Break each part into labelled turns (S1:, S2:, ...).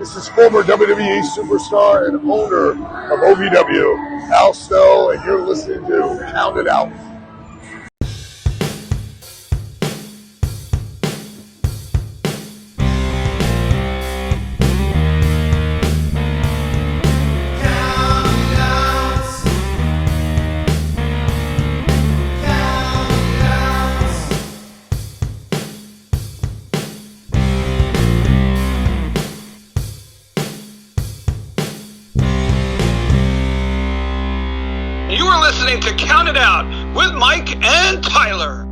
S1: This is former WWE superstar and owner of OVW, Al Snow, and you're listening to Count It Out.
S2: To Count It Out with Mike and Tyler.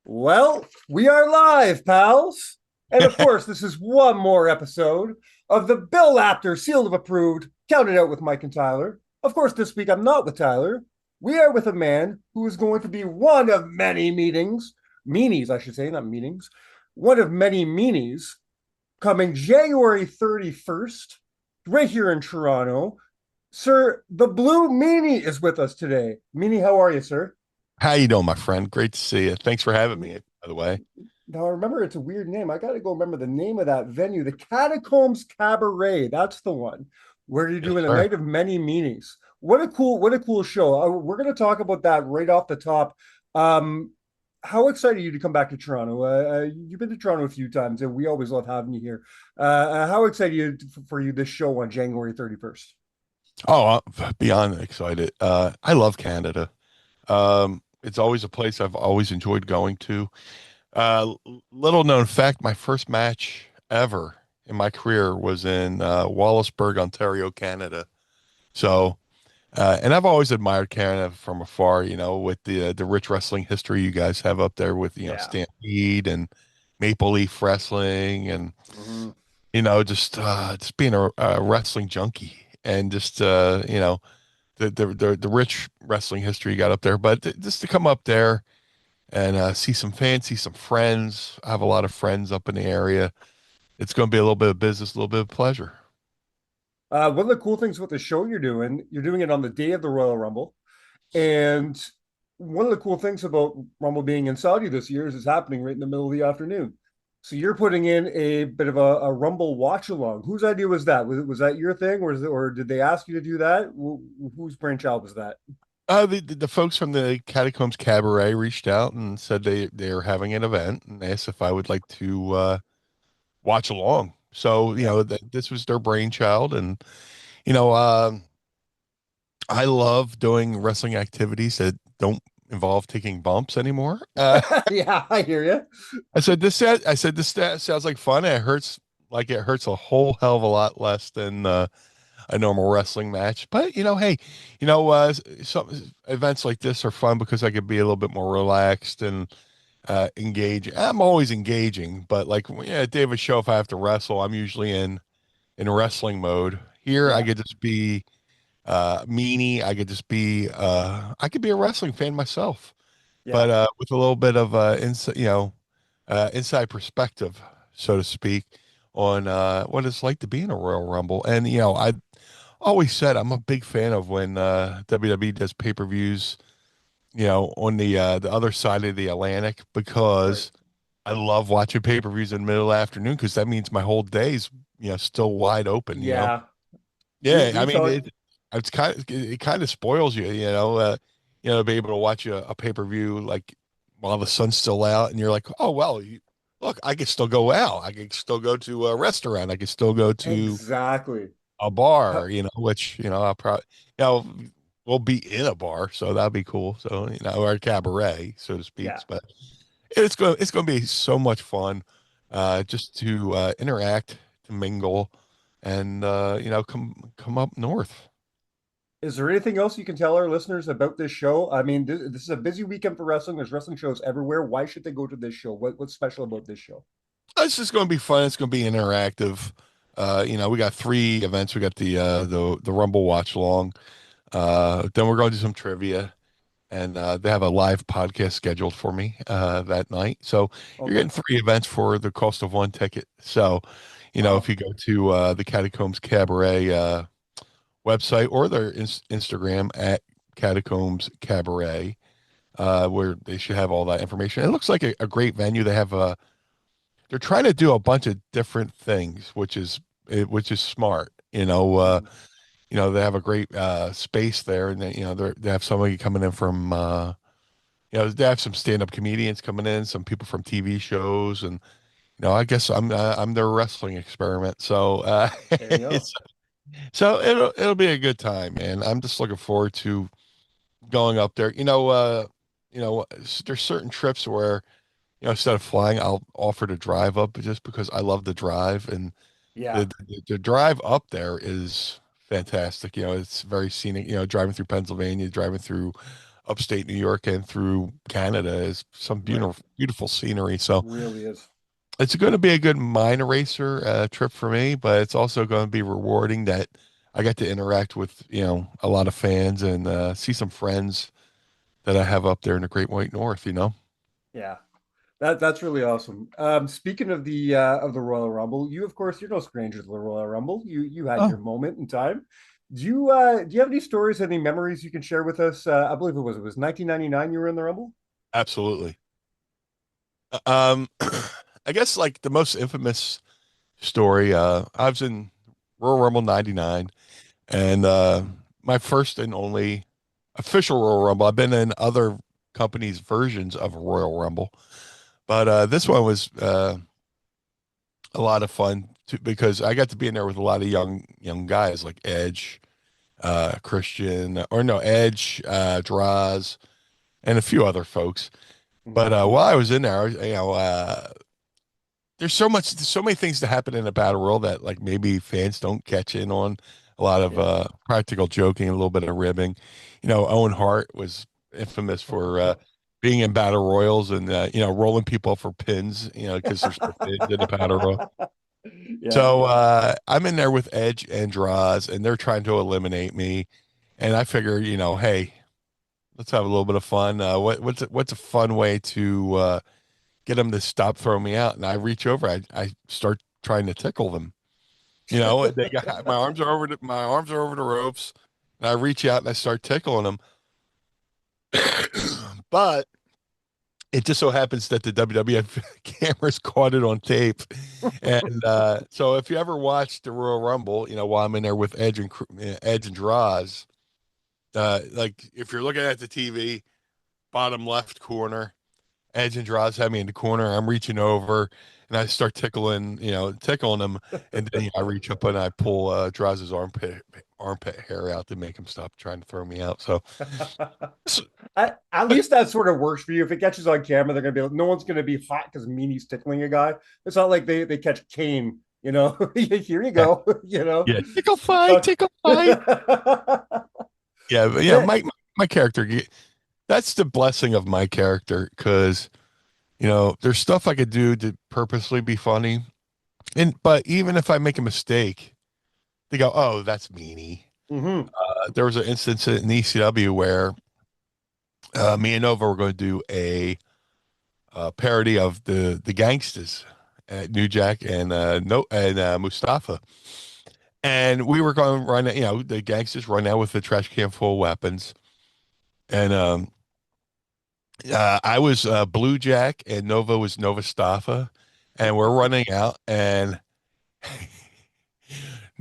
S3: Well, we are live, pals. And of course, this is one more episode of the Bill Apter Sealed of Approved Count It Out with Mike and Tyler. Of course, this week I'm not with Tyler. We are with a man who is going to be one of many meanies, I should say, not meetings, one of many meanies coming January 31st, right here in Toronto. Sir, the Blue Meanie is with us today. Meanie, how are you, sir?
S4: How you doing, my friend? Great to see you. Thanks for having me, by the way.
S3: Now, remember, it's a weird name. I got to go remember the name of that venue, the Catacombs Cabaret. That's the one where you're doing a night of many meanies. What a cool show. We're going to talk about that right off the top. How excited are you to come back to Toronto? You've been to Toronto a few times, and we always love having you here. How excited are you for you this show on January 31st?
S4: Oh, beyond excited. I love Canada. It's always a place I've always enjoyed going to. Little known fact, my first match ever in my career was in Wallaceburg, Ontario, Canada. So, and I've always admired Canada from afar, you know, with the rich wrestling history you guys have up there with, you know, Stampede and Maple Leaf Wrestling and, you know, just being a wrestling junkie. And just you know, the rich wrestling history you got up there, but just to come up there and see some fans, see some friends. I have a lot of friends up in the area. It's going to be a little bit of business, a little bit of pleasure.
S3: One of the cool things with the show you're doing it on the day of the Royal Rumble, and one of the cool things about Rumble being in Saudi this year is it's happening right in the middle of the afternoon. So you're putting in a bit of a Rumble watch along. Whose idea was that? Was that your thing, or did they ask you to do that? Whose brainchild was that?
S4: The folks from the Catacombs Cabaret reached out and said they're having an event and asked if I would like to watch along. So you know this was their brainchild, and you know I love doing wrestling activities that don't involve taking bumps anymore.
S3: Yeah, I hear you.
S4: I said this sounds like fun. It hurts a whole hell of a lot less than a normal wrestling match. But you know, hey, you know, some events like this are fun because I could be a little bit more relaxed and engage. I'm always engaging, but like day of a show, if I have to wrestle, I'm usually in wrestling mode. Here, I could just be meanie. I could just be I could be a wrestling fan myself, but with a little bit of inside perspective, so to speak, on what it's like to be in a Royal Rumble. And you know, I always said I'm a big fan of when WWE does pay-per-views, you know, on the other side of the Atlantic, because I love watching pay-per-views in the middle of the afternoon because that means my whole day's, you know, still wide open. You know? I mean, it kind of spoils you, you know, to be able to watch a pay-per-view like while the sun's still out, and you're like, oh well, look, I can still go out, I can still go to a restaurant, I can still go to a bar, you know, which you know I'll probably we'll be in a bar, so that'll be cool. So you know, or a cabaret, so to speak. But it's going to be so much fun, just to interact, to mingle, and you know, come up north.
S3: Is there anything else you can tell our listeners about this show? I mean, this is a busy weekend for wrestling. There's wrestling shows everywhere. Why should they go to this show? What's special about this show?
S4: It's just going to be fun. It's going to be interactive. You know, we got 3 events. We got the Rumble watch along. Then we're going to do some trivia, and they have a live podcast scheduled for me that night. So you're getting 3 events for the cost of 1 ticket. So, you know, if you go to the Catacombs Cabaret website or their Instagram at Catacombs Cabaret, where they should have all that information. It looks like a great venue. They have they're trying to do a bunch of different things, which is which is smart. They have a great space there, and they have somebody coming in from they have some stand-up comedians coming in, some people from TV shows, and I guess I'm their wrestling experiment. So
S3: There you go.
S4: so it'll be a good time, man. I'm just looking forward to going up there. There's certain trips where instead of flying, I'll offer to drive up just because I love the drive, and
S3: Yeah.
S4: the drive up there is fantastic. It's very scenic. Driving through Pennsylvania, driving through upstate New York, and through Canada is some
S3: Right.
S4: beautiful scenery. So
S3: Really is.
S4: it's going to be a good mind eraser trip for me, but it's also going to be rewarding that I got to interact with a lot of fans and see some friends that I have up there in the Great White North.
S3: Yeah. That's really awesome. Speaking of the Royal Rumble, you of course you're no stranger to the Royal Rumble. You had your
S4: Oh,
S3: moment in time. Do you have any stories, any memories you can share with us? I believe it was 1999 you were in the Rumble.
S4: absolutely. Um, I guess like the most infamous story. I was in Royal Rumble '99, and my first and only official Royal Rumble. I've been in other companies' versions of a Royal Rumble, but this one was a lot of fun because I got to be in there with a lot of young guys like Edge, Christian, or no Edge, Droz, and a few other folks. But
S3: Mhm.
S4: while I was in there, there's so many things that happen in a battle royal that like maybe fans don't catch in on. A lot of
S3: Yeah.
S4: practical joking, a little bit of ribbing. Owen Hart was infamous for being in battle royals and rolling people up for pins. Because there's no pins in a battle royal.
S3: Yeah.
S4: So I'm in there with Edge and Droz, and they're trying to eliminate me. And I figure, hey, let's have a little bit of fun. What's a fun way to get them to stop throwing me out? And I reach over, I start trying to tickle them. They got my arms are over the ropes, and I reach out and I start tickling them. But it just so happens that the WWF cameras caught it on tape. And so if you ever watch the Royal Rumble, while I'm in there with Edge and Droz, like if you're looking at the TV, bottom left corner, Edge and Droz have me in the corner. I'm reaching over and I start tickling him. And then I reach up and I pull Droz's armpit hair out to make him stop trying to throw me out. So, so
S3: At least that sort of works for you. If it catches on camera, they're gonna be like, no one's gonna be hot because Meanie's tickling a guy. It's not like they catch Kane, here you
S4: yeah,
S3: go,
S4: yeah,
S3: So-
S4: tickle fight. Yeah, but
S3: yeah,
S4: my character, that's the blessing of my character because, there's stuff I could do to purposely be funny. But even if I make a mistake, they go, "Oh, that's Meanie."
S3: hmm
S4: There was an instance in ECW where me and Nova were going to do a parody of the gangsters at New Jack and no and Mustafa, and we were going to run. The gangsters run out with the trash can full of weapons, and I was Blue Jack and Nova was Nova Staffa, and we're running out and.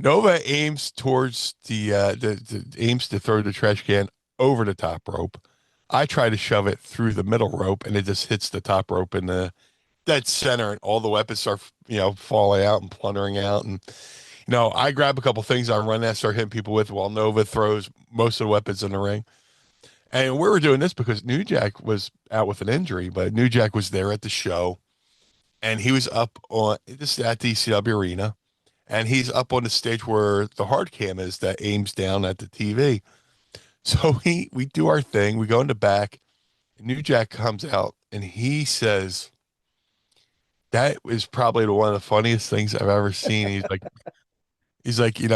S4: Nova aims towards the aims to throw the trash can over the top rope. I try to shove it through the middle rope, and it just hits the top rope in the dead center, and all the weapons start falling out and plundering out. And I grab a couple things I run that start hitting people with, while Nova throws most of the weapons in the ring. And we were doing this because New Jack was out with an injury, but New Jack was there at the show, and he was up on this at the ECW arena and he's up on the stage where the hard cam is that aims down at the TV. So we do our thing. We go in the back. New Jack comes out and he says, "That is probably one of the funniest things I've ever seen." He's like, even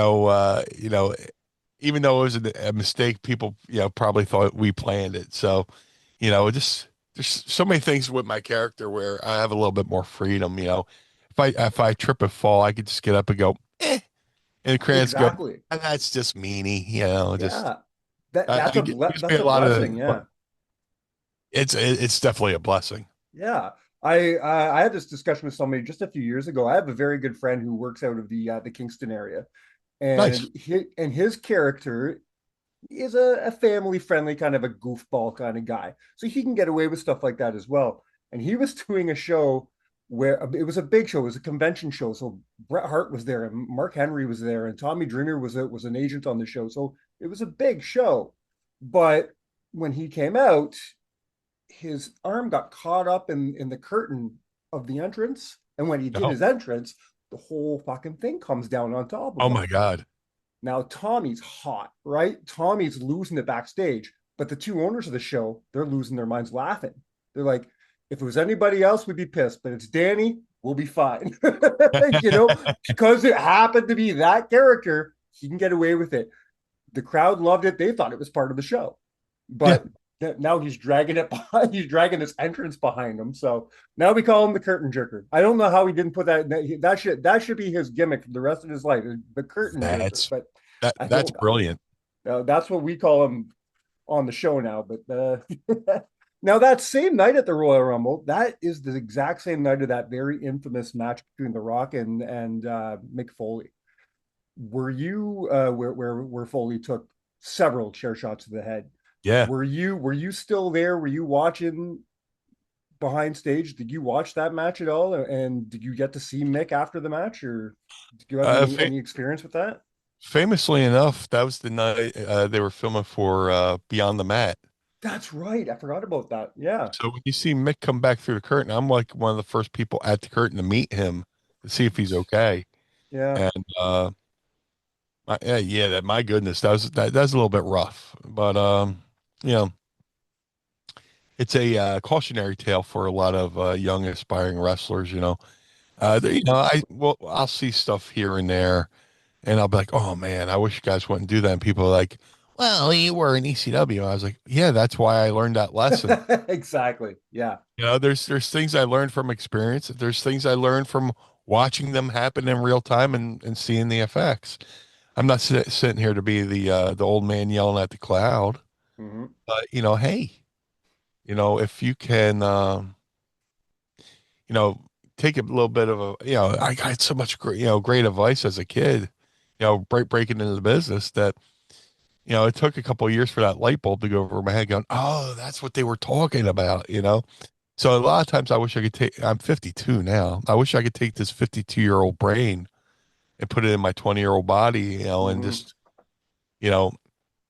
S4: though it was a mistake, people probably thought we planned it. So, just there's so many things with my character where I have a little bit more freedom. If I trip and fall, I could just get up and go, eh. And the crayons go,
S3: exactly.
S4: That's just meanie, just
S3: Yeah, that's
S4: it gives me
S3: that's
S4: a
S3: a
S4: lot
S3: blessing.
S4: of
S3: Yeah,
S4: it's definitely a blessing.
S3: yeah. I had this discussion with somebody just a few years ago. I have a very good friend who works out of the Kingston area,
S4: Nice.
S3: and his character is a family friendly kind of a goofball kind of guy, so he can get away with stuff like that as well. And he was doing a show where it was a big show, it was a convention show. So Bret Hart was there, and Mark Henry was there, and Tommy Dreamer was an agent on the show. So it was a big show, but when he came out, his arm got caught up in the curtain of the entrance. And when he did
S4: Oh,
S3: his entrance, the whole fucking thing comes down on top of
S4: oh
S3: him.
S4: my God.
S3: Now, Tommy's hot, right? Tommy's losing it backstage, but the two owners of the show, they're losing their minds laughing. They're like, if it was anybody else, we'd be pissed, but it's Danny, we'll be fine. Because it happened to be that character, he can get away with it. The crowd loved it. They thought it was part of the show.
S4: Yeah.
S3: But now he's dragging it behind, he's dragging his entrance behind him. So now we call him the curtain jerker. I don't know how he didn't put that should be his gimmick for the rest of his life, the curtain jerker.
S4: That's
S3: But I
S4: that's
S3: don't
S4: brilliant.
S3: that's what we call him on the show now. But now that same night at the Royal Rumble, that is the exact same night of that very infamous match between The Rock and Mick Foley. Were you where Foley took several chair shots to the head?
S4: Yeah.
S3: Were you still there? Were you watching behind stage? Did you watch that match at all? And did you get to see Mick after the match, or did you have any experience with that?
S4: Famously enough, that was the night they were filming for Beyond the Mat.
S3: That's right. I forgot about that. Yeah.
S4: So when you see Mick come back through the curtain, I'm like one of the first people at the curtain to meet him to see if he's okay.
S3: Yeah.
S4: And yeah, that my goodness, that's a little bit rough, but you know, it's a cautionary tale for a lot of young aspiring wrestlers. I'll see stuff here and there, and I'll be like, oh man, I wish you guys wouldn't do that. And people are like, well, you were in ECW. I was like, yeah, that's why I learned that lesson.
S3: Exactly. Yeah.
S4: There's things I learned from experience. There's things I learned from watching them happen in real time and seeing the effects. I'm not sitting here to be the old man yelling at the cloud,
S3: Hmm.
S4: but hey, if you can, take a little bit of I got so much great, great advice as a kid, breaking into the business that, it took a couple of years for that light bulb to go over my head going, oh, that's what they were talking about. So a lot of times I wish I could I'm 52 now. I wish I could take this 52-year-old brain and put it in my 20-year-old body, and
S3: Hmm.
S4: just, you know,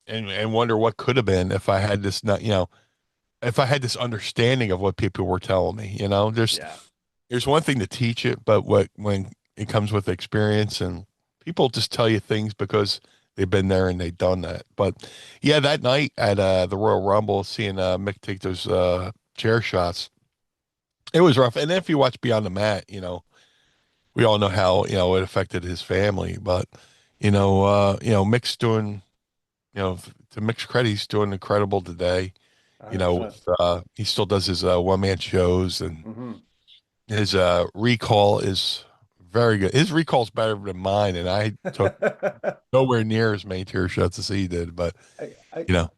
S4: and wonder what could have been if I had this not, if I had this understanding of what people were telling me.
S3: Yeah.
S4: There's one thing to teach it, but when it comes with experience, and people just tell you things because they've been there and they've done that. But yeah, that night at the Royal Rumble, seeing Mick take those chair shots, it was rough. And then if you watch Beyond the Mat, we all know how, it affected his family. But Mick's doing, to Mick's credit, he's doing incredible today.
S3: 100%.
S4: He still does his one man shows, and
S3: Hmm.
S4: his recall is very good. His recall's better than mine, and I took nowhere near as many tear shots as he did. But
S3: I,
S4: you know,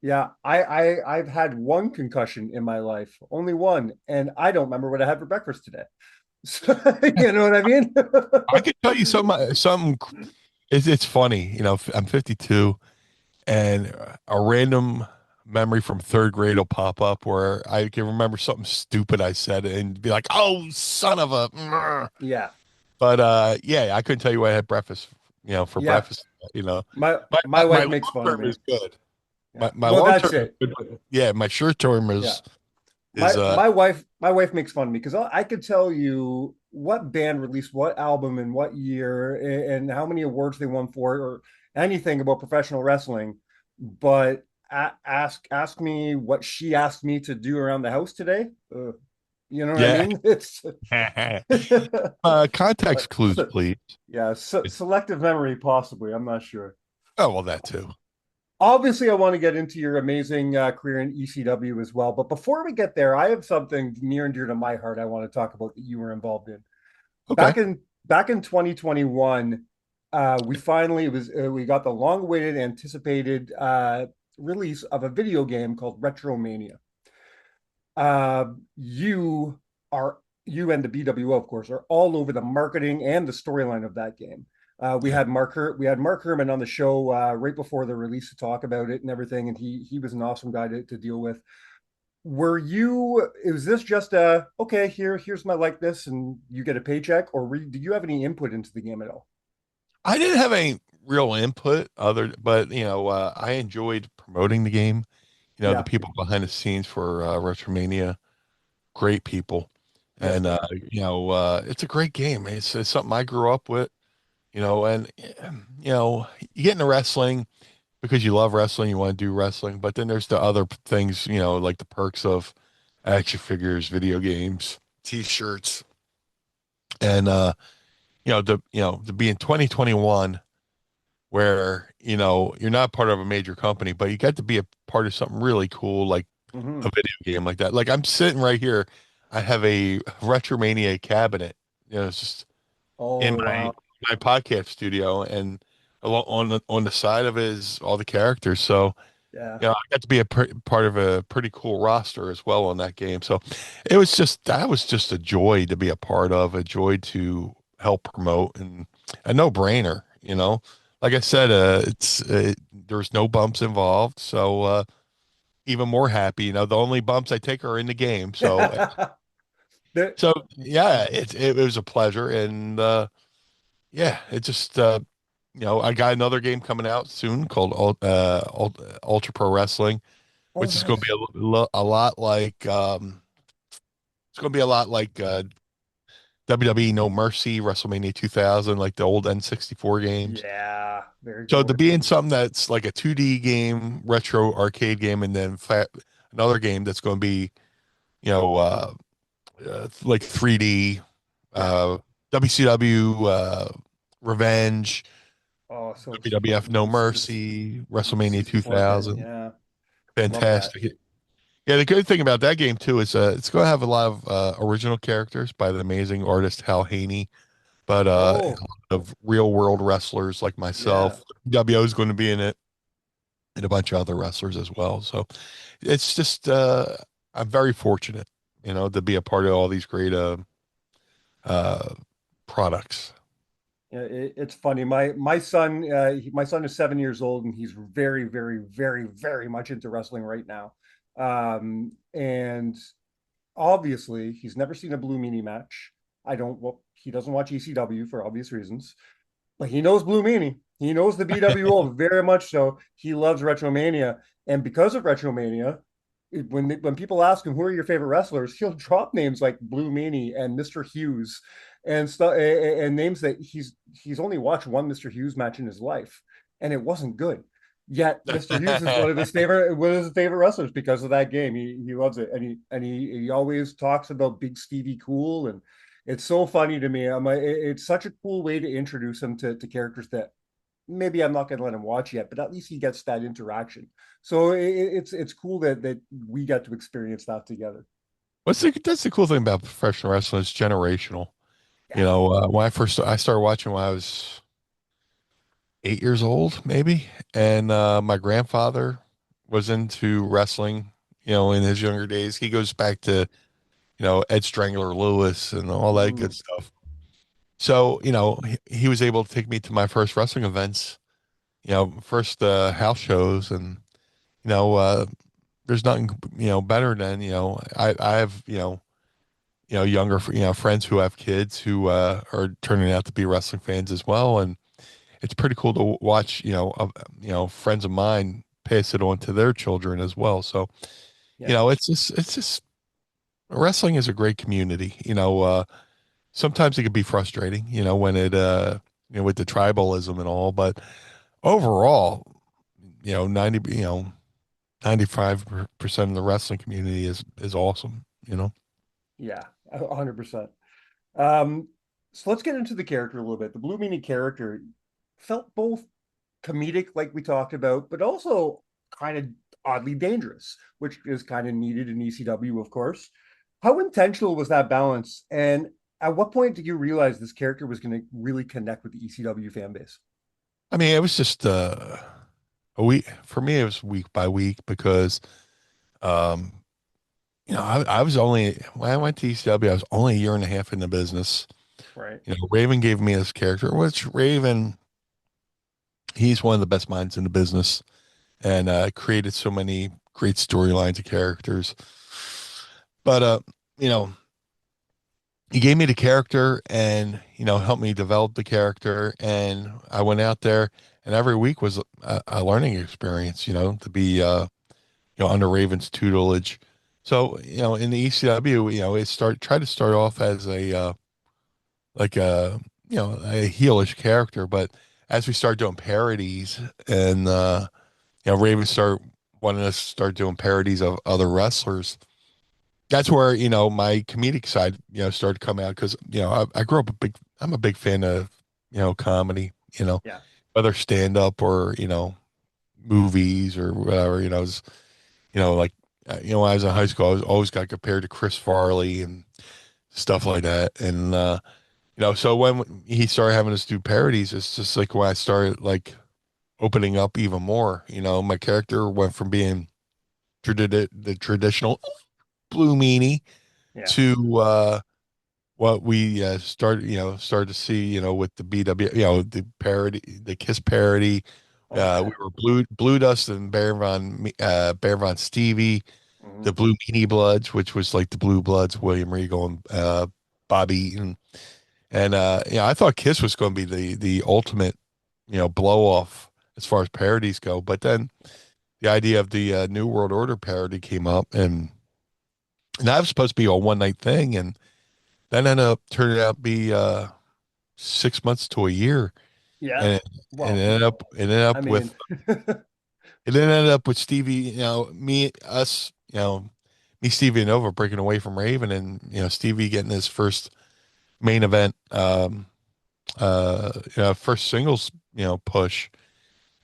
S3: yeah, I've had one concussion in my life, only one, and I don't remember what I had for breakfast today. So, you know what I mean?
S4: I could tell you something. It's funny. I'm 52, and a random memory from third grade will pop up where I can remember something stupid I said and be like, "Oh, son of a."
S3: Yeah,
S4: But yeah, I couldn't tell you what I had breakfast. For
S3: yeah.
S4: breakfast. You know,
S3: My
S4: my
S3: my
S4: my
S3: wife
S4: long
S3: makes fun of
S4: term
S3: me.
S4: is good.
S3: Yeah.
S4: My
S3: Well,
S4: long
S3: that's
S4: term is
S3: it.
S4: good. Yeah, my short term
S3: Yeah.
S4: is
S3: My wife makes fun of me because I could tell you what band released what album in what year and how many awards they won for it, or anything about professional wrestling, but ask me what she asked me to do around the house today. You know what I
S4: yeah.
S3: mean? It's
S4: Context
S3: but
S4: clues, please.
S3: yeah, selective memory possibly. I'm not sure.
S4: Oh well, that too.
S3: Obviously, I want to get into your amazing career in ECW as well. But before we get there, I have something near and dear to my heart I want to talk about that you were involved in.
S4: Okay.
S3: Back in 2021, we got the long-awaited, anticipated release of a video game called Retromania. You are you and the BWO, of course, are all over the marketing and the storyline of that game. We
S4: Yeah.
S3: had Mark Herman on the show right before the release to talk about it and everything, and he was an awesome guy to deal with. Were you? Is this just a okay? Here's my likeness, and you get a paycheck, or did you have any input into the game at all?
S4: I didn't have any real input but I enjoyed promoting the game. The
S3: Yeah,
S4: people behind the scenes for Retromania, great people.
S3: yes,
S4: And
S3: they are.
S4: it's a great game. It's something I grew up with, and you get into wrestling because you love wrestling, you want to do wrestling, but then there's the other things, like the perks of action figures, video games, t-shirts, and to be in 2021 where, you're not part of a major company, but you get to be a part of something really cool, like a
S3: Hmm.
S4: video game like that. Like I'm sitting right here, I have a Retromania cabinet, it's just in
S3: Oh
S4: my
S3: wow,
S4: my podcast studio, and on the side of it is all the characters. So
S3: yeah.
S4: I got to be a part of a pretty cool roster as well on that game. So that was just a joy to be a part of, a joy to help promote, and a no-brainer. Like I said, there's no bumps involved, so even more happy. The only bumps I take are in the game. So
S3: The-
S4: yeah, it was a pleasure, and yeah, it just I got another game coming out soon called Ultra Pro Wrestling,
S3: oh,
S4: which is going to
S3: nice.
S4: be a lot like it's going to be a lot like WWE No Mercy, WrestleMania 2000, like the old N64 games.
S3: Yeah, very
S4: So to
S3: cool.
S4: be in something that's like a 2D game, retro arcade game, and then another game that's going to be, you know, like 3D,
S3: Yeah.
S4: uh, WCW, Revenge,
S3: Oh, so
S4: WWF No Mercy, WrestleMania
S3: 64 thing.
S4: 2000.
S3: Yeah, love that.
S4: Fantastic. Yeah, the good thing about that game too is it's going to have a lot of original characters by the amazing artist Hal Haney, but a
S3: Oh,
S4: lot of real world wrestlers like
S3: yeah,
S4: myself. WO is going to be in it, and a bunch of other wrestlers as well. So it's just I'm very fortunate, to be a part of all these great uh, products.
S3: yeah. It's funny. My son is 7 years old, and he's very, very, very, very much into wrestling right now. And obviously, he's never seen a Blue Meanie match. I don't. Well, he doesn't watch ECW for obvious reasons. But he knows Blue Meanie. He knows the BWO very much so. He loves Retromania. And because of Retromania, when people ask him who are your favorite wrestlers, he'll drop names like Blue Meanie and Mr. Hughes and stuff and names that he's only watched one Mr. Hughes match in his life, and it wasn't good. Yet Mr. Hughes is one of his favorite wrestlers because of that game. He loves it, and he always talks about Big Stevie Cool, and it's so funny to me. It's such a cool way to introduce him to characters that maybe I'm not going to let him watch yet, but at least he gets that interaction. So it's cool that we got to experience that together.
S4: That's the cool thing about professional wrestling. It's generational.
S3: Yeah.
S4: When I started watching when I was 8 years old, maybe, and my grandfather was into wrestling. In his younger days, he goes back to Ed Strangler Lewis and all that
S3: Mm-hmm.
S4: good stuff. So he was able to take me to my first wrestling events. First house shows, and you know uh, there's nothing better than I have younger friends who have kids who are turning out to be wrestling fans as well, and it's pretty cool to watch friends of mine pass it on to their children as well. So
S3: Yeah.
S4: it's just wrestling is a great community. Sometimes it can be frustrating, when it with the tribalism and all, but overall, 95% of the wrestling community is awesome.
S3: Yeah. 100%. Um, so let's get into the character a little bit. The Blue Meanie character felt both comedic, like we talked about, but also kind of oddly dangerous, which is kind of needed in ECW, of course. How intentional was that balance? And at what point did you realize this character was going to really connect with the ECW fan base?
S4: I mean, it was just a week for me. It was week by week because, um, I was only when I went to ECW, I was only a year and a half in the business.
S3: Right.
S4: Raven gave me this character, which Raven, he's one of the best minds in the business, and created so many great storylines of characters. But you know, he gave me the character and helped me develop the character, and I went out there, and every week was a learning experience. To be under Raven's tutelage. So in the ECW, it tried to start off as a like a heelish character, but as we started doing parodies and Raven started wanting us to start doing parodies of other wrestlers, that's where my comedic side started to come out, because I grew up I'm a big fan of comedy,
S3: Yeah.
S4: whether stand up or movies or whatever. Like when I was in high school, I was always got compared to Chris Farley and stuff like that. And so when he started having us do parodies, it's just like when I started like opening up even more. My character went from being the traditional Blue Meanie
S3: Yeah.
S4: to what we started to see, with the BW, the parody, the Kiss parody.
S3: Oh yeah.
S4: We were Blue Dust and Bear Von Stevie,
S3: Hmm.
S4: the Blue Meanie Bloods, which was like the Blue Bloods, William Regal and Bobby Eaton. And I thought Kiss was going to be the ultimate, blow off as far as parodies go. But then the idea of the New World Order parody came up, and that was supposed to be a one night thing, and that ended up turning out to be 6 months to a year,
S3: Yeah.
S4: and
S3: Well,
S4: it ended
S3: I
S4: up with
S3: mean,
S4: Stevie, me, Stevie and Nova breaking away from Raven, and Stevie getting his first main event, first singles, push,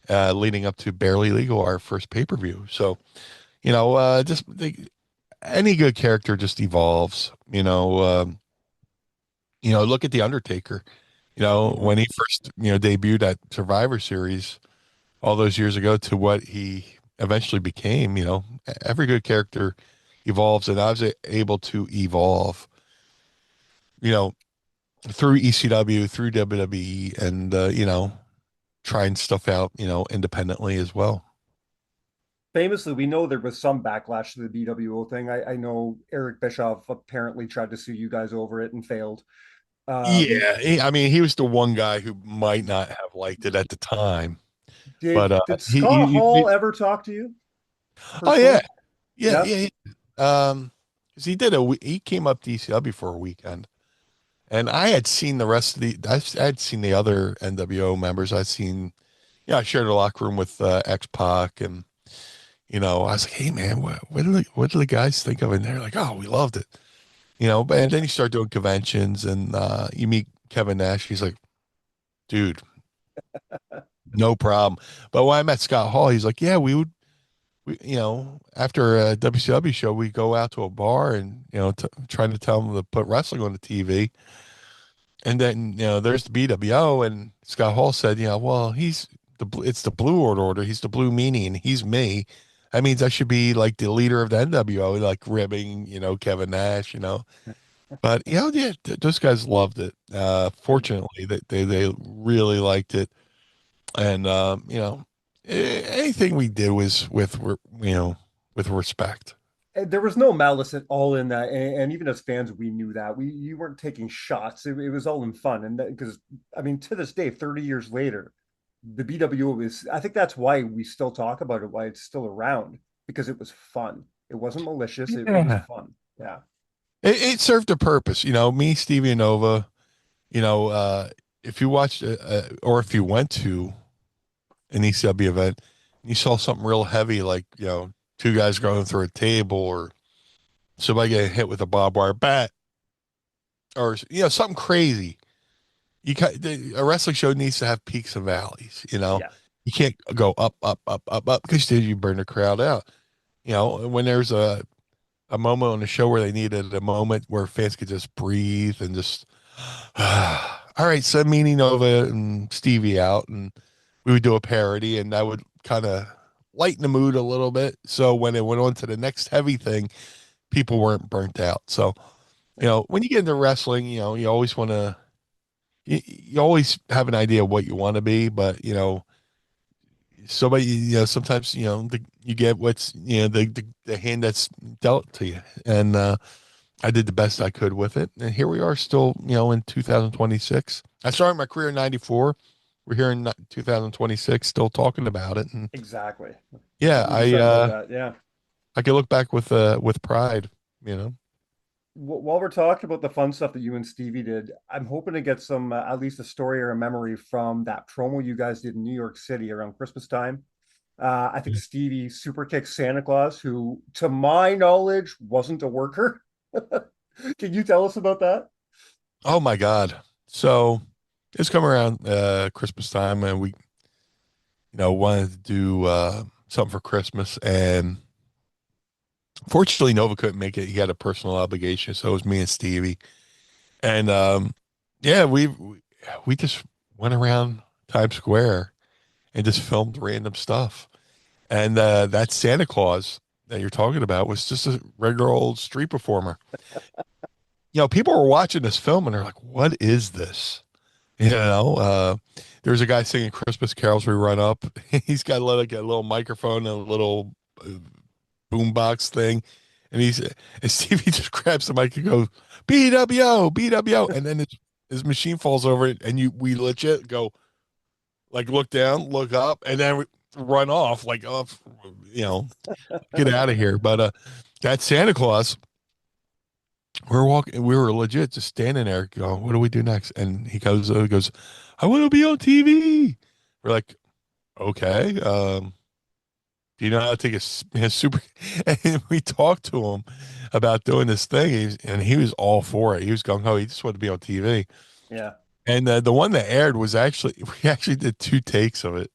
S4: leading up to Barely Legal, our first pay per view. So any good character just evolves. Look at the Undertaker. When
S3: mhm.
S4: he first debuted at Survivor Series all those years ago to what he eventually became. Every good character evolves, and I was able to evolve. You know, through ECW, through WWE, and trying stuff out, independently as well.
S3: Famously, we know there was some backlash to the BWO thing. I know Eric Bischoff apparently tried to sue you guys over it and failed. Um,
S4: Yeah, I mean, he was the one guy who might not have liked it at the time, but
S3: did Scott Hall ever talk to you
S4: oh yeah,
S3: personally?
S4: yeah,
S3: Yeah.
S4: yeah. Because he came up to ECW for a weekend, and I had seen the rest of I had seen the other NWO members. I'd seen, I shared a locker room with X Pac, and I was like, hey man, what do the guys think of it? And they're like, oh, we loved it, But and then you start doing conventions, and you meet Kevin Nash. He's like, dude, no problem. But when I met Scott Hall, he's like, yeah, after a WCW show, we go out to a bar and, trying to tell them to put wrestling on the TV. And then, there's the BWO, and Scott Hall said, well, it's the Blue World Order. He's the Blue Meanie, and he's me. That means I should be like the leader of the NWO, like ribbing, Kevin Nash, But, yeah, those guys loved it. Fortunately, they really liked it. And, anything we did was with respect.
S3: There was no malice at all in that, and even as fans, we knew that you weren't taking shots. It was all in fun, and because I mean, to this day, 30 years later, the BWO is. I think that's why we still talk about it, why it's still around, because it was fun. It wasn't malicious. It was
S4: Yeah.
S3: fun. Yeah.
S4: It served a purpose. Me, Stevie, and Nova, you know, uh, if you watched or if you went to an ECW event, and you saw something real heavy, like, two guys going through a table, or somebody getting hit with a barbed wire bat, or, something crazy. A wrestling show needs to have peaks and valleys,
S3: Yeah.
S4: You can't go up, up, up, up, up, because then you burn the crowd out. When there's a moment on the show where they needed a moment where fans could just breathe and just, all right, send Meanie Nova and Stevie out, and we would do a parody, and that would kind of lighten the mood a little bit. So when it went on to the next heavy thing, people weren't burnt out. So, when you get into wrestling, you always want to, you always have an idea of what you want to be, but somebody, sometimes, you get what's, the hand that's dealt to you. And, I did the best I could with it. And here we are still, in 2026. I started my career in 94. We're here in 2026, still talking about it. And
S3: Exactly.
S4: yeah,
S3: We just said about that. Yeah.
S4: I can look back with pride, you know.
S3: While we're talking about the fun stuff that you and Stevie did, I'm hoping to get some, at least a story or a memory from that promo you guys did in New York City around Christmas time. I think Stevie super kicked Santa Claus, who, to my knowledge, wasn't a worker. Can you tell us about that?
S4: Oh my God. So it's come around Christmas time and we, wanted to do something for Christmas, and fortunately Nova couldn't make it. He had a personal obligation, so it was me and Stevie. And yeah, we just went around Times Square and just filmed random stuff. And that Santa Claus that you're talking about was just a regular old street performer. People were watching this film and they're like, "What is this?" There's a guy singing Christmas carols. We run up. He's got a little microphone, and a little boombox thing, and Stevie just grabs the mic and goes, "BWO, BWO," and then his machine falls over it, and we legit go, like, look down, look up, and then we run off, like, oh, get out of here. But that Santa Claus, we were legit just standing there going, "What do we do next?" And he goes, "I want to be on TV." We're like, "Okay, do you know how to take a super?" And we talked to him about doing this thing, and he was all for it. He was going, "Oh, he just wanted to be on TV."
S3: Yeah.
S4: And the one that aired was actually, we actually did 2 takes of it.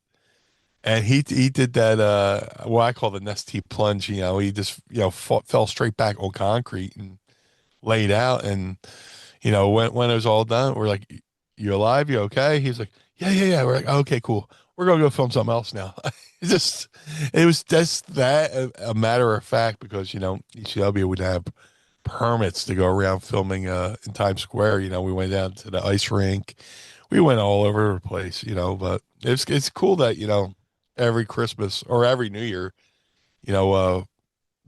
S4: And he did that what I call the Nestea plunge. He just fell straight back on concrete and laid out. And when it was all done, we're like, "You alive? You okay?" He's like, "Yeah, yeah, yeah." We're like, "Okay, cool. We're gonna go film something else now." It was just that a matter of fact, because ECW would have permits to go around filming in Times Square. We went down to the ice rink. We went all over the place. But it's cool that every Christmas or every New Year, you know, uh,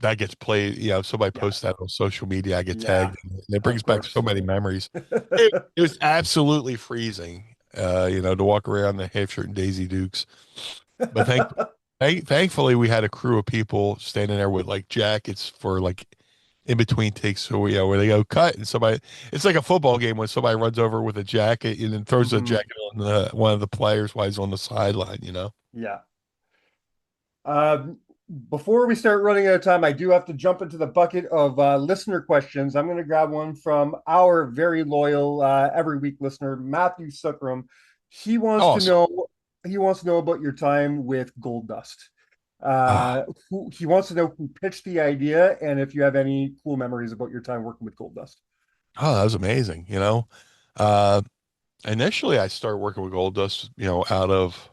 S4: that gets played. Somebody
S3: Yeah.
S4: posts that on social media. I get
S3: Yeah.
S4: tagged, and it
S3: Of
S4: brings back so
S3: course.
S4: many memories. It was absolutely freezing, to walk around the half shirt and Daisy Dukes. But thankfully, we had a crew of people standing there with like jackets for like in between takes. So where they go cut, and it's like a football game when somebody runs over with a jacket and then throws a
S3: Mhm.
S4: jacket on one of the players while he's on the sideline.
S3: Yeah. Um, Before we start running out of time, I do have to jump into the bucket of listener questions. I'm going to grab one from our very loyal every week listener, Matthew Suckram. He wants to
S4: Awesome.
S3: know he wants to know about your time with Gold Dust.
S4: Ah,
S3: He wants to know who pitched the idea and if you have any cool memories about your time working with Gold Dust.
S4: oh, that was amazing. Uh, initially I started working with Gold Dust, out of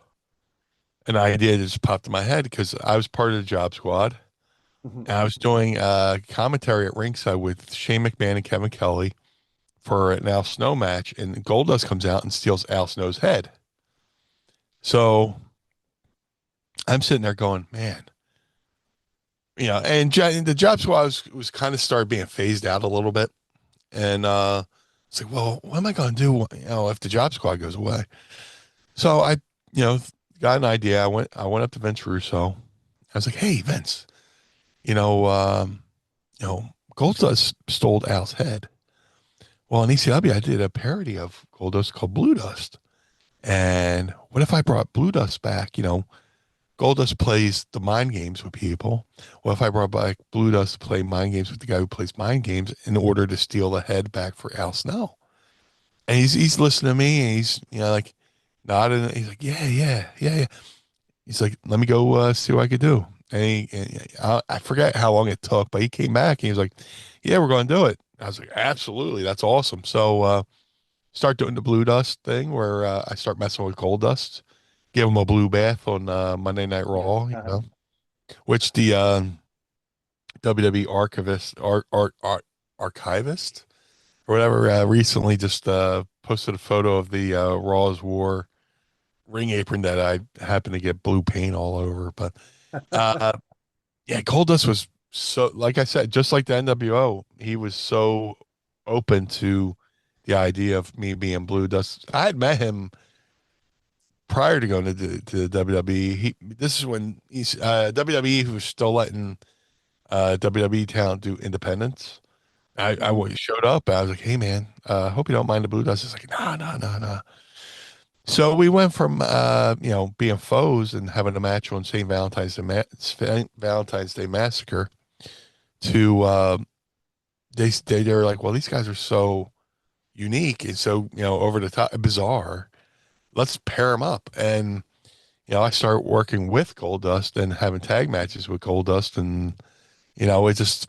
S4: an idea that just popped in my head because I was part of the Job Squad.
S3: Mhm.
S4: And I was doing commentary at ringside with Shane McMahon and Kevin Kelly for an Al Snow match, and Goldust comes out and steals Al Snow's head. So I'm sitting there going, man, and the Job Squad was kind of started being phased out a little bit, and it's like, well, what am I going to do, if the Job Squad goes away? So I, you know, got an idea. I went up to Vince Russo. I was like, hey, Vince, you know, um, Goldust stole Al's head. Well, in ECW, I did a parody of Goldust called Blue Dust. And what if I brought Blue Dust back? Goldust plays the mind games with people. What if I brought back Blue Dust to play mind games with the guy who plays mind games in order to steal the head back for Al Snow? And he's listening to me, and he's like nodding. He's like, yeah, yeah, yeah, yeah. He's like, let me go see what I could do. I forget how long it took, but he came back and he was like, yeah, we're going to do it. I was like, absolutely, that's awesome. So start doing the Blue Dust thing where I start messing with Gold Dust, give him a blue bath on Monday Night
S3: Yeah.
S4: Raw,
S3: Uh-huh.
S4: which the WWE archivist or whatever, recently just posted a photo of the Raw's War ring apron that I happened to get blue paint all over. But uh, yeah, Goldust was so, like I said, just like the NWO, he was so open to the idea of me being Blue Dust. I had met him prior to going to the WWE. This is when WWE was still letting WWE talent do independents. Showed up. I was like, "Hey man, hope you don't mind the Blue Dust." He's like, "No, no, no, no." So we went from being foes and having a match on St. Valentine's Day Massacre to they were like, "Well, these guys are so unique and so over the top, bizarre. Let's pair them up." And I started working with Goldust and having tag matches with Goldust, and it just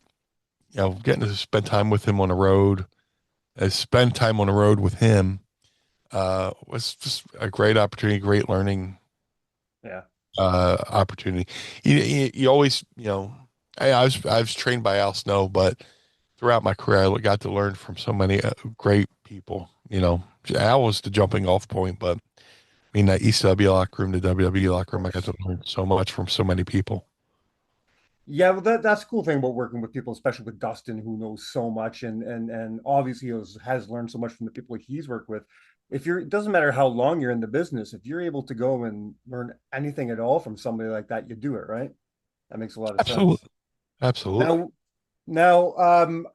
S4: getting to spend time with him on the road, spend time on the road with him was just a great opportunity, great learning
S3: Yeah.
S4: opportunity. You always, I was trained by Al Snow, but throughout my career, I got to learn from so many great people. Al was the jumping off point, but I mean, that ECW locker room, the WWE locker room, I got to learn so much from so many people.
S3: Yeah, well, that's the cool thing about working with people, especially with Dustin, who knows so much and obviously has learned so much from the people he's worked with. If you're, it doesn't matter how long you're in the business, if you're able to go and learn anything at all from somebody like that, you do it, right? That makes a lot of sense.
S4: Absolutely, absolutely.
S3: Now,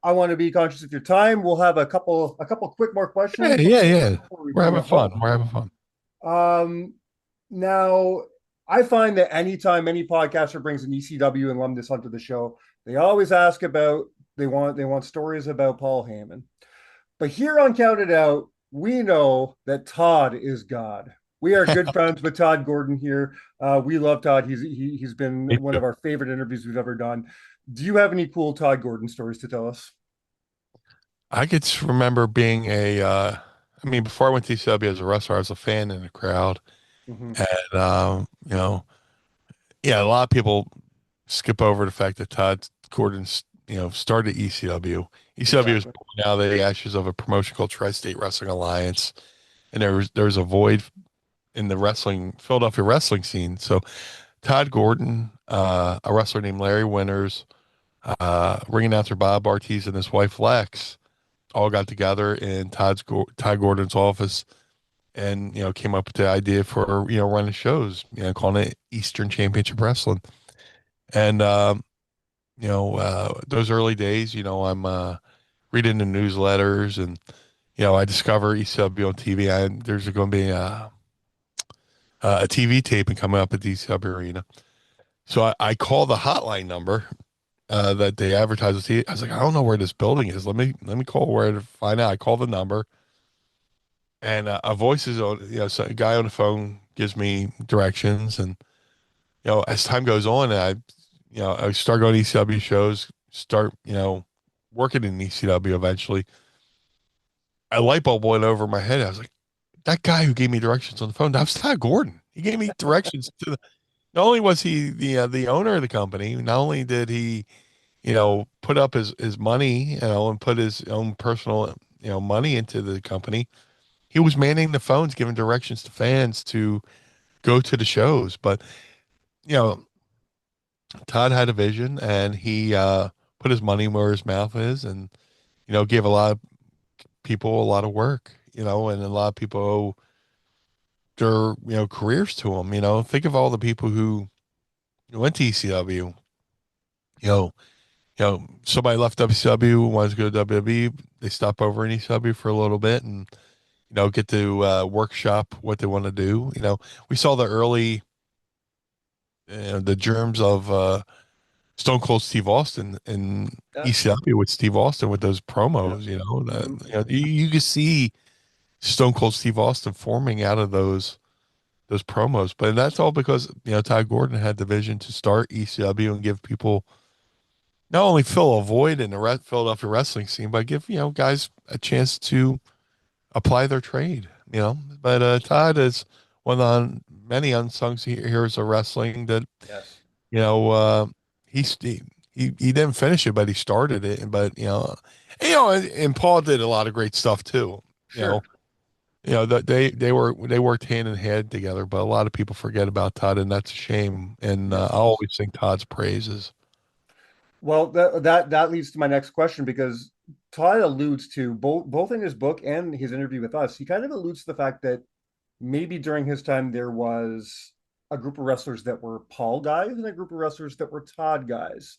S3: I want to be conscious of your time. We'll have a couple quick more
S4: Yeah,
S3: questions
S4: yeah, yeah.
S3: before we
S4: We're
S3: bring
S4: having
S3: you
S4: fun.
S3: home.
S4: We're having fun.
S3: Um, Now, I find that anytime any podcaster brings an ECW and Alumnus onto the show, they always ask about they want stories about Paul Heyman. But here on Count It Out, we know that Todd is God. We are good friends with Todd Gordon here. We love Todd. He's been
S4: Me
S3: one
S4: too.
S3: of our favorite interviews we've ever done. Do you have any cool Todd Gordon stories to tell us?
S4: I could just remember being I mean, before I went to ECW as a wrestler, I was a fan in the crowd.
S3: Mhm.
S4: And, yeah, a lot of people skip over the fact that Todd Gordon's, started ECW. ECW is
S3: Exactly.
S4: now the ashes of a promotion called Tri-State Wrestling Alliance. And there's a void in the Philadelphia wrestling scene. So Todd Gordon, a wrestler named Larry Winters, ring announcer Bob Ortiz and his wife Lex all got together in Todd Gordon's office and came up with the idea for running shows, calling it Eastern Championship Wrestling. And those early days, I'm reading the newsletters and I discover ECW on TV. There's going to be a TV taping coming up at the ECW arena. So I call the hotline number that they advertise. I was like, I don't know where this building is. Let me call where to find out. I call the number, and a voice is on. So a guy on the phone gives me directions, and as time goes on, I start going to ECW shows, start working in ECW eventually. A light bulb went over my head. I was like, that guy who gave me directions on the phone, that was Todd Gordon. He gave me directions to the. Not only was he the owner of the company, not only did he put up his money, and put his own personal, money into the company. He was manning the phones, giving directions to fans to go to the shows. But, you know, Todd had a vision and he put his money where his mouth is and, gave a lot of people a lot of work, and a lot of people owe their, careers to him. Think of all the people who went to ECW, you know, somebody left WCW, wanted to go to WWE. They stop over in ECW for a little bit and, get to workshop what they want to do. We saw the early, the germs of Stone Cold Steve Austin in
S3: Yeah.
S4: ECW with Steve Austin with those
S3: Yeah.
S4: promos,
S3: Mhm.
S4: you can see Stone Cold Steve Austin forming out of those promos. But that's all because, Ty Gordon had the vision to start ECW and give people not only fill a void in the Philadelphia wrestling scene, but give, guys a chance to apply their trade. But Todd is one of the many unsung heroes of wrestling that,
S3: Yes.
S4: you know, uh, he he didn't finish it, but he started it. But and Paul did a lot of great stuff too. You know,
S3: Sure.
S4: they worked hand in hand together. But a lot of people forget about Todd, and that's a shame. And I
S3: Yes.
S4: always sing Todd's praises.
S3: Well, that leads to my next question because Todd alludes to both in his book and his interview with us. He kind of alludes to the fact that maybe during his time there was a group of wrestlers that were Paul guys and a group of wrestlers that were Todd guys.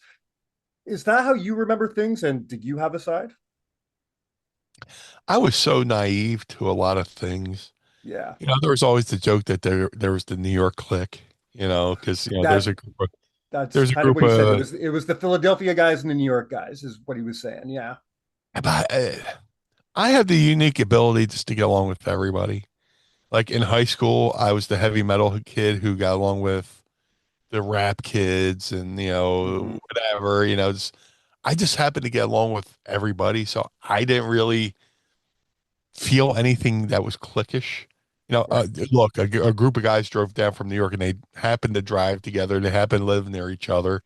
S3: Is that how you remember things? And did you have a side?
S4: I was so naive to a lot of things.
S3: Yeah,
S4: There was always the joke that there was the New York clique. Because
S3: that that's
S4: there's a
S3: kind of
S4: group
S3: what he said.
S4: of
S3: It was the Philadelphia guys and the New York guys, is what he was saying. Yeah,
S4: but I had the unique ability just to get along with everybody. Like in high school, I was the heavy metal kid who got along with the rap kids and
S3: hmm
S4: whatever. I just happened to get along with everybody, so I didn't really feel anything that was cliquish.
S3: right.
S4: Look, a group of guys drove down from New York and they happened to drive together. They happened to live near each other.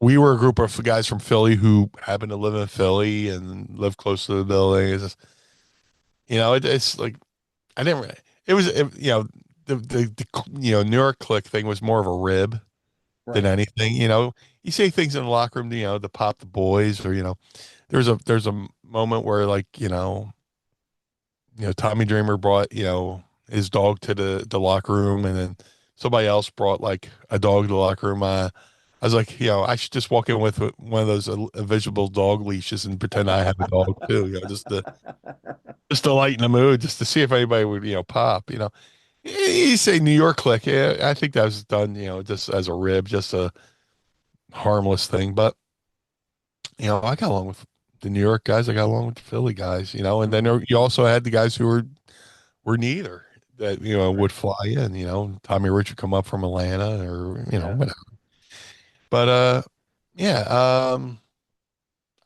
S4: We were a group of guys from Philly who happened to live in Philly and live close to the building. It's just, it's like I didn't. It was, New York clique thing was more of a rib than
S3: Right.
S4: anything. You say things in the locker room, to pop the boys, or there's a moment where like Tommy Dreamer brought his dog to the locker room, and then somebody else brought like a dog to the locker room. I was like, I should just walk in with one of those invisible dog leashes and pretend I have a dog too, just to lighten the mood, just to see if anybody would pop. You say New York clique, yeah, I think that was done, just as a rib, just a harmless thing. But I got along with the New York guys, I got along with the Philly guys, and then
S3: hmm
S4: you also had the guys who were neither that
S3: Right.
S4: would fly in. Tommy Rich would come up from Atlanta or
S3: Yeah.
S4: whatever. But yeah,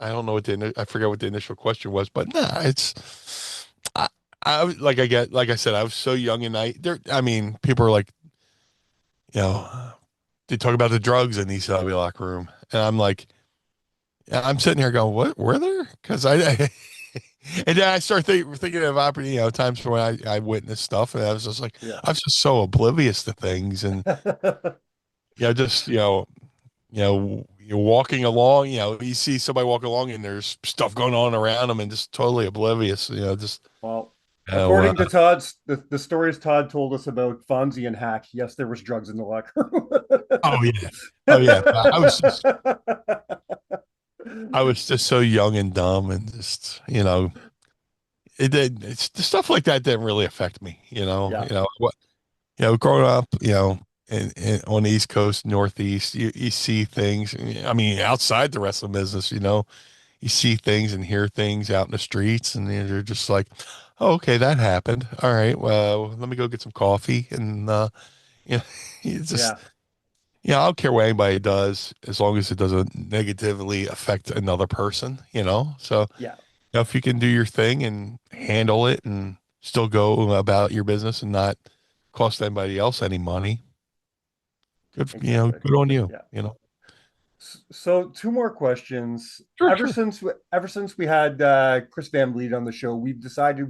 S4: I don't know I forget what the initial question was, but nah, I, like I said, I was so young and I mean, people are like, you know, they talk about the drugs in the ECW locker room, and I'm like, I'm sitting here going, what were there? Because and then I start thinking of times when I witnessed stuff, and I was just like,
S3: Yeah.
S4: I was just so oblivious to things, and just you're walking along, you see somebody walking along, and there's stuff going on around them, and just totally oblivious, just
S3: Well,
S4: you know, uh,
S3: according to the stories Todd told us about Fonzie and Hack, yes, there was drugs in the locker
S4: oh yeah, oh yeah. I was just so young and dumb, and just it's the stuff like that didn't really affect me.
S3: Yeah.
S4: What growing up, on the East Coast, Northeast, you see things. I mean, outside the wrestling business, you see things and hear things out in the streets, and you're just like, oh, okay, that happened. All right, well, let me go get some coffee, and you know, you just,
S3: Yeah.
S4: I don't care what anybody does as long as it doesn't negatively affect another person. So
S3: Yeah.
S4: if you can do your thing and handle it and still go about your business and not cost anybody else any money, good,
S3: Exactly.
S4: good on you.
S3: Yeah. So two more questions.
S4: Sure, sure.
S3: Ever since we had Chris Van Vliet on the show, we've decided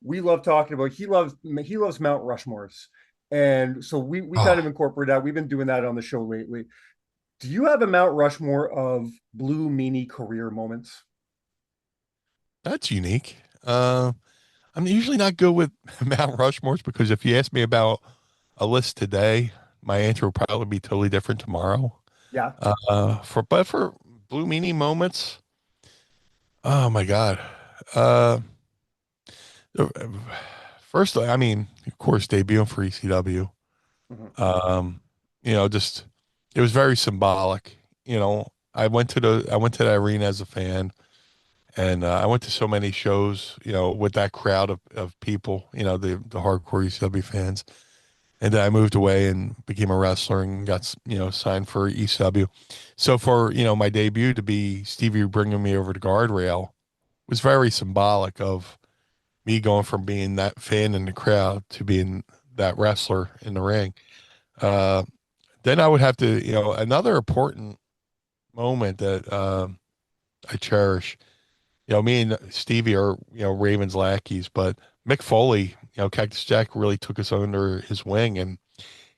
S3: we love talking about he loves Mount Rushmores. And so we kind of
S4: Ah,
S3: incorporate that. We've been doing that on the show lately. Do you have a Mount Rushmore of Blue Meanie career moments?
S4: that's unique. I'm usually not good with Mount Rushmores because if you ask me about a list today, my answer will probably be totally different tomorrow.
S3: Yeah.
S4: For Blue Meanie moments, oh my God. Uh, First, I mean, of course, debuting for ECW.
S3: Mhm.
S4: Um, just it was very symbolic. I went to the arena as a fan, and I went to so many shows. With that crowd of people. The hardcore ECW fans. And then I moved away and became a wrestler and got signed for ECW. So for my debut to be Stevie bringing me over to Guardrail was very symbolic of me going from being that fan in the crowd to being that wrestler in the ring. Uh, then I would have to, another important moment that I cherish. Me and Stevie are, Ravens lackeys, but Mick Foley, Cactus Jack really took us under his wing, and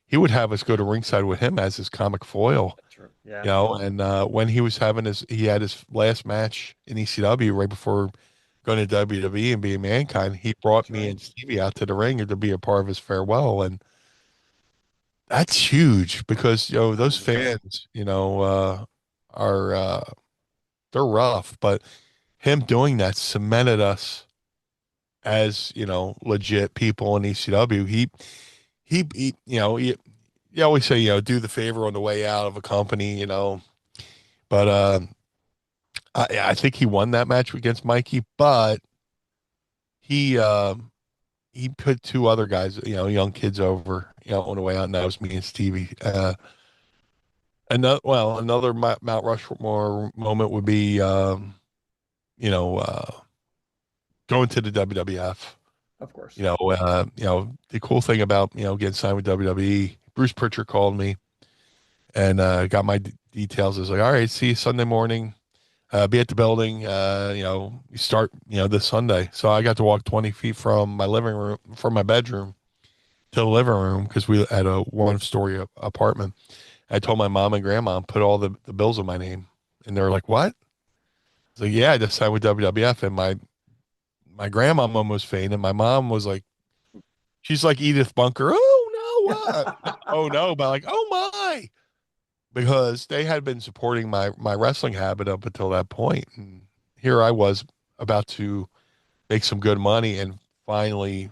S4: he would have us go to ringside with him as his comic foil.
S3: True. Yeah.
S4: And when he had his last match in ECW right before going to WWE and being Mankind, he brought
S3: That's
S4: me
S3: right.
S4: and Stevie out to the ring to be a part of his farewell, and that's huge because those
S3: 100%.
S4: fans, are they're rough, but him doing that cemented us as legit people in ECW. You always say do the favor on the way out of a company, but I think he won that match against Mikey, but he he put two other guys, young kids over, on the way out, and that was me and Stevie. Another Mount Rushmore moment would be, you know, uh, going to the WWF.
S3: Of course.
S4: The cool thing about getting signed with WWE, Bruce Pritchard called me and got my details. I was like, all right, see you Sunday morning. Be at the building. You start this Sunday. So I got to walk 20 feet from my living room, from my bedroom to the living room because we had a one-story apartment. I told my mom and grandma put all the bills in my name, and they were like, "What?" I was like, "Yeah, I just signed with WWF." And my grandma was fainting. My mom was like, she's like Edith Bunker. Oh no, what? Oh no, but like, oh my, because they had been supporting my wrestling habit up until that point, and here I was about to make some good money and finally,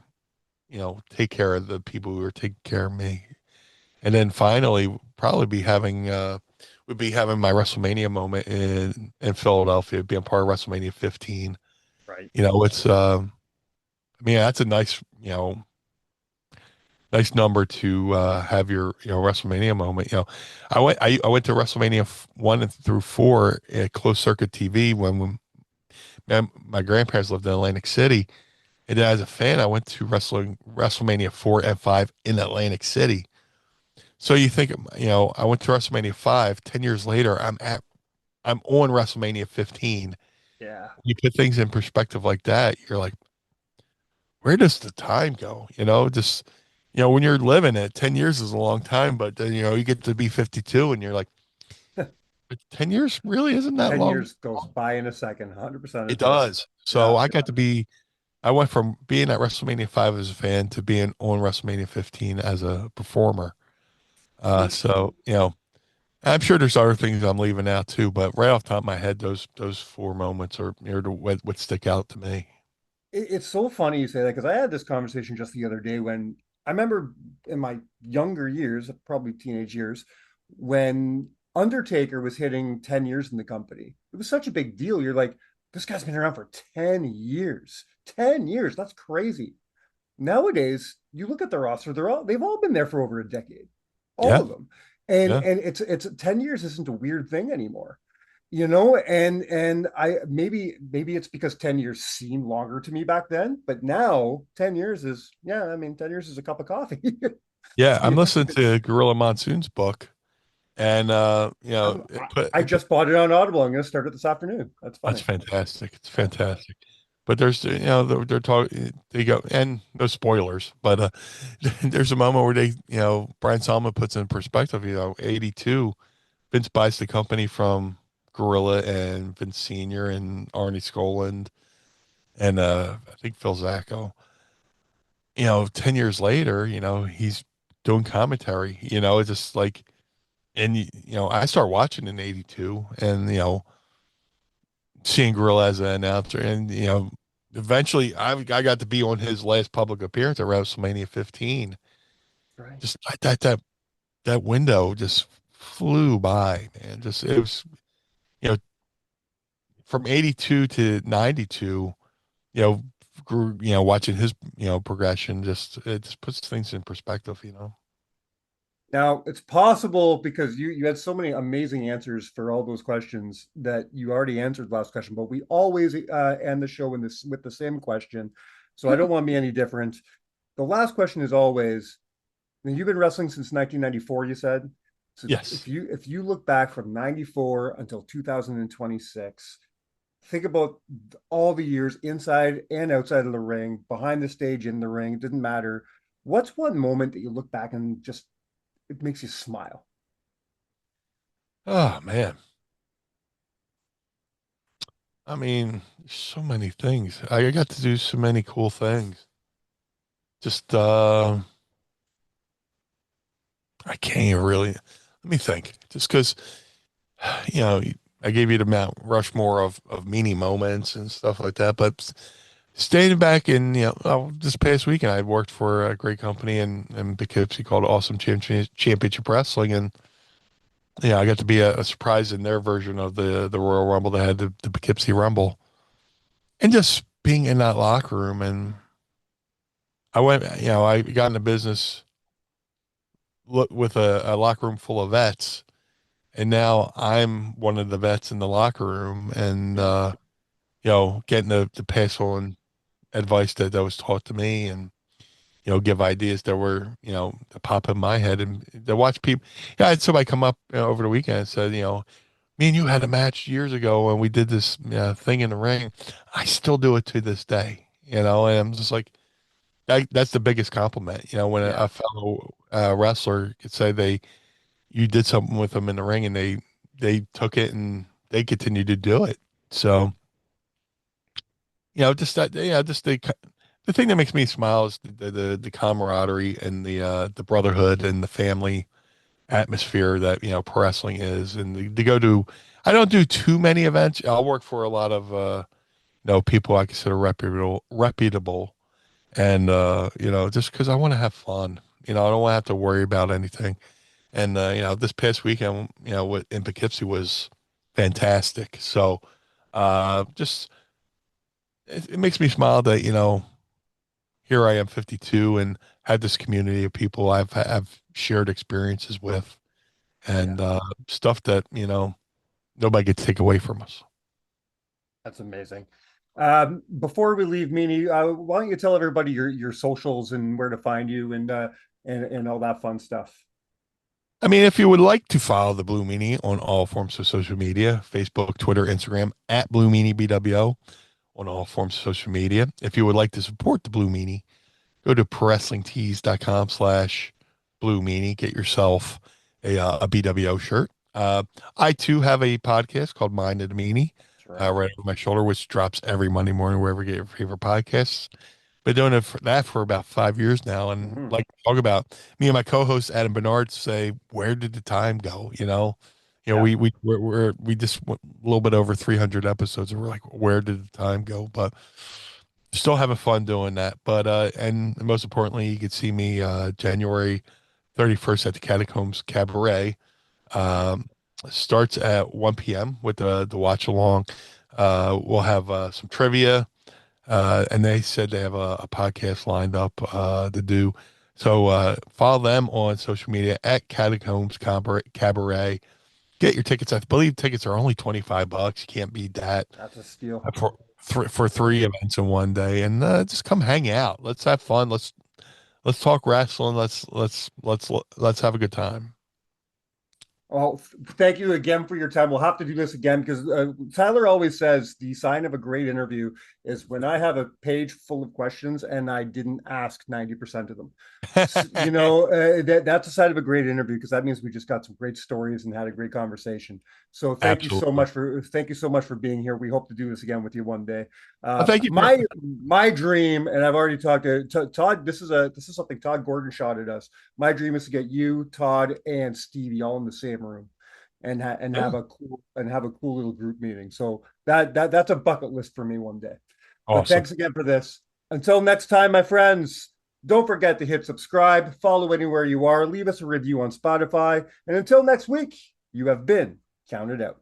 S4: take care of the people who were taking care of me. And then finally, probably would be having my WrestleMania moment in Philadelphia, being part of WrestleMania 15.
S3: Right.
S4: It's I mean, that's a nice number to have your WrestleMania moment. I went to WrestleMania 1 through 4 at closed circuit TV when my grandparents lived in Atlantic City. And then as a fan, I went to WrestleMania 4 and 5 in Atlantic City. So you think, I went to WrestleMania 5, 10 years later, I'm on WrestleMania 15.
S3: Yeah.
S4: You put things in perspective like that, you're like, where does the time go? Just, when you're living it, 10 years is a long time, but then, you get to be 52 and you're like, but 10 years really isn't that
S3: 10
S4: long.
S3: years goes by in a second. 100%
S4: It
S3: it does.
S4: does. So
S3: Yeah.
S4: I went from being at WrestleMania 5 as a fan to being on WrestleMania 15 as a performer. So, I'm sure there's other things I'm leaving out too, but right off the top of my head, those four moments are near to what stick out to me.
S3: It's so funny you say that because I had this conversation just the other day when I remember in my younger years, probably teenage years, when Undertaker was hitting 10 years in the company. It was such a big deal. You're like, this guy's been around for 10 years. 10 years. That's crazy. Nowadays, you look at the roster, they've all been there for over a decade. All
S4: Yeah,
S3: of them. And
S4: yeah,
S3: and it's 10 years isn't a weird thing anymore. And I maybe it's because 10 years seemed longer to me back then, but now 10 years is, yeah, I mean, 10 years is a cup of coffee.
S4: yeah. I'm
S3: Yeah,
S4: listening to Gorilla Monsoon's book, and
S3: I'm, I just bought it on Audible. I'm going to start it this afternoon. That's
S4: that's
S3: funny.
S4: fantastic. It's
S3: Yeah.
S4: fantastic. But there's, they're talking, they go, and no spoilers, but there's a moment where Brian Salmon puts in perspective, 82, Vince buys the company from Gorilla and Vince Sr. and Arnie Skoland and I think Phil Zacco. 10 years later, he's doing commentary, it's just like, and I started watching in 82 and, seeing Gorilla as an announcer and, eventually I got to be on his last public appearance at WrestleMania 15.
S3: Right.
S4: Just like that window just flew by, man. Just, it was, you know, from 82 to 92, you watching his, progression, it just puts things in perspective.
S3: Now, it's possible because you had so many amazing answers for all those questions that you already answered the last question, but we always end the show with the same question. So I don't want to be any different. The last question is always, I mean, you've been wrestling since 1994, you said. So
S4: Yes.
S3: if you look back from 94 until 2026, think about all the years inside and outside of the ring, behind the stage, in the ring, it didn't matter. What's one moment that you look back and just it makes you smile?
S4: Oh man. I mean, so many things. I got to do so many cool things. Just I can't even really let me think. Just because you know, I gave you the Mount Rushmore of meanie moments and stuff like that, but staying back in, this past weekend, I worked for a great company in Poughkeepsie called Awesome Championship Wrestling, and I got to be a surprise in their version of the Royal Rumble. They had the Poughkeepsie Rumble, and just being in that locker room, and I got into business with a locker room full of vets, and now I'm one of the vets in the locker room, and getting to pass on advice that was taught to me, and give ideas that were, that pop in my head, and to watch people. Yeah, I had somebody come up over the weekend and said, me and you had a match years ago and we did this thing in the ring. I still do it to this day, and I'm just like, that's the biggest compliment, when a
S3: Yeah.
S4: fellow wrestler could say you did something with them in the ring and they took it and they continue to do it. So, just that, just the thing that makes me smile is the camaraderie and the brotherhood and the family atmosphere that pro wrestling is, and to go to. I don't do too many events. I'll work for a lot of people I consider reputable, and just because I want to have fun. I don't want to have to worry about anything. And this past weekend, in Poughkeepsie was fantastic. So, just it makes me smile that here I am 52 and had this community of people I've shared experiences with,
S3: Yeah.
S4: and stuff that nobody could take away from us.
S3: That's amazing. Before we leave, Meanie, why don't you tell everybody your socials and where to find you and all that fun stuff?
S4: I mean, if you would like to follow the Blue Meanie on all forms of social media, Facebook, Twitter, Instagram, at Blue Meanie BWO on all forms of social media. If you would like to support the Blue Meanie, go to prowrestlingtees.com/Blue Meanie. Get yourself a BWO shirt. I too have a podcast called Mind of the Meanie,
S3: That's right.
S4: right over my shoulder, which drops every Monday morning wherever you get your favorite podcasts. Been doing that for about 5 years now, and
S3: Mhm.
S4: like to talk about me and my co-host Adam Bernard say, where did the time go?
S3: Yeah.
S4: We just went a little bit over 300 episodes, and we're like, where did the time go? But still having fun doing that. But and most importantly, you could see me January 31st at the Catacombs Cabaret. Um, Starts at 1 p.m. with the watch along. We'll have some trivia. And they said they have a podcast lined up to do. So follow them on social media at Catacombs Cabaret. Get your tickets. I believe tickets are only $25. You can't beat that
S3: That's a steal.
S4: for three events in one day. And just come hang out. Let's have fun. Let's talk wrestling. Let's have a good time.
S3: Well, thank you again for your time. We'll have to do this again because Tyler always says the sign of a great interview is when I have a page full of questions and I didn't ask 90% of them. That's a sign of a great interview because that means we just got some great stories and had a great conversation. So
S4: Absolutely.
S3: thank you so much for being here. We hope to do this again with you one day.
S4: Well, thank you.
S3: My dream, and I've already talked to Todd. This is something Todd Gordon shot at us. My dream is to get you, Todd, and Stevie all in the same room, and
S4: Yeah.
S3: have a cool little group meeting. So that's a bucket list for me one day. But
S4: Awesome.
S3: thanks again for this. Until next time, my friends. Don't forget to hit subscribe, follow anywhere you are, leave us a review on Spotify, and until next week, you have been counted out.